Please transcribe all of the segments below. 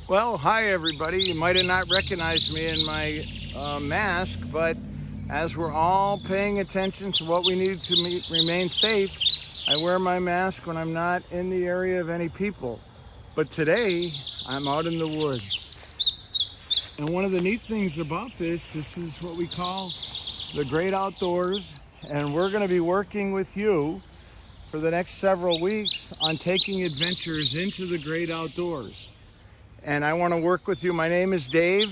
Well, hi everybody. You might have not recognized me in my mask, but as we're all paying attention to what we need to remain safe, I wear my mask when I'm not in the area of any people. But today, I'm out in the woods. And one of the neat things about this is what we call the great outdoors. And we're going to be working with you for the next several weeks on taking adventures into the great outdoors. And I want to work with you. My name is Dave,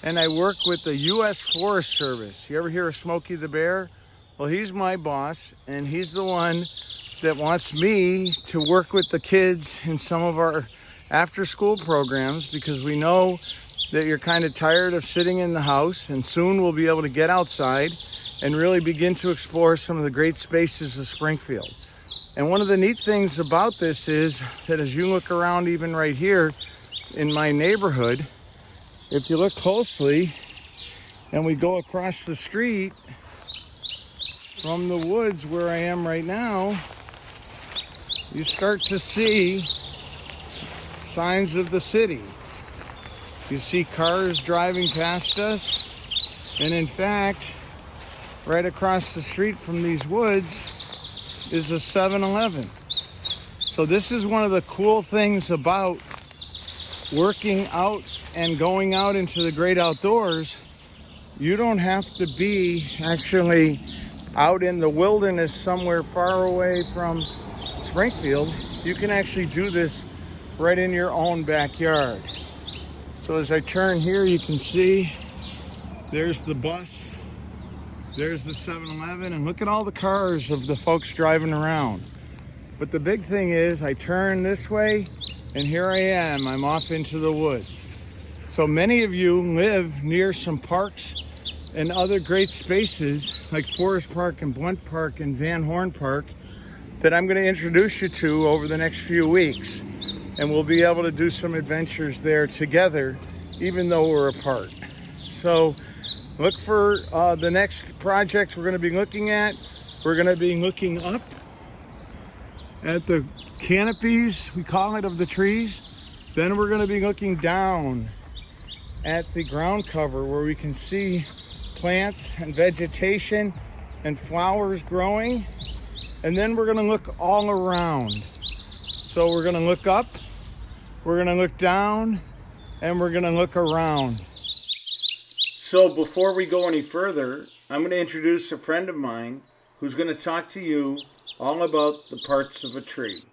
and I work with the U.S. Forest Service. You ever hear of Smokey the Bear? Well, he's my boss, and he's the one that wants me to work with the kids in some of our after-school programs, because we know that you're kind of tired of sitting in the house, and soon we'll be able to get outside and really begin to explore some of the great spaces of Springfield. And one of the neat things about this is that as you look around even right here, in my neighborhood, if you look closely and we go across the street from the woods where I am right now, you start to see signs of the city. You see cars driving past us, and in fact, right across the street from these woods is a 7-Eleven. So this is one of the cool things about working out and going out into the great outdoors. You don't have to be actually out in the wilderness somewhere far away from Springfield. You can actually do this right in your own backyard. So as I turn here, you can see there's the bus, there's the 7-Eleven, and look at all the cars of the folks driving around. But the big thing is I turn this way, and here I am, I'm off into the woods. So many of you live near some parks and other great spaces like Forest Park and Blunt Park and Van Horn Park that I'm going to introduce you to over the next few weeks. And we'll be able to do some adventures there together, even though we're apart. So look for the next project we're going to be looking at. We're going to be looking up at the canopies, we call it, of the trees. Then we're going to be looking down at the ground cover where we can see plants and vegetation and flowers growing. And then we're going to look all around. So we're going to look up, we're going to look down, and we're going to look around. So before we go any further, I'm going to introduce a friend of mine who's going to talk to you all about the parts of a tree.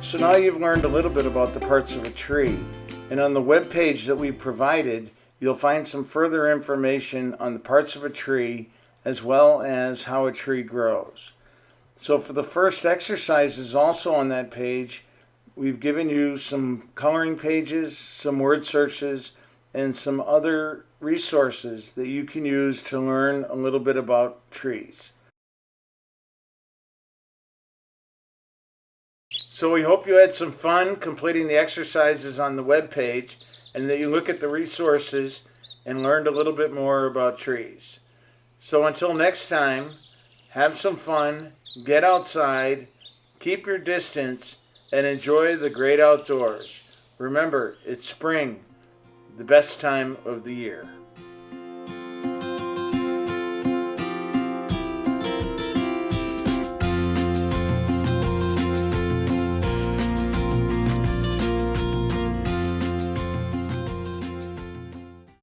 So now you've learned a little bit about the parts of a tree, and on the web page that we provided, you'll find some further information on the parts of a tree as well as how a tree grows. So for the first exercises also on that page, we've given you some coloring pages, some word searches, and some other resources that you can use to learn a little bit about trees. So we hope you had some fun completing the exercises on the web page, and that you look at the resources and learned a little bit more about trees. So until next time, have some fun, get outside, keep your distance, and enjoy the great outdoors. Remember, it's spring, the best time of the year.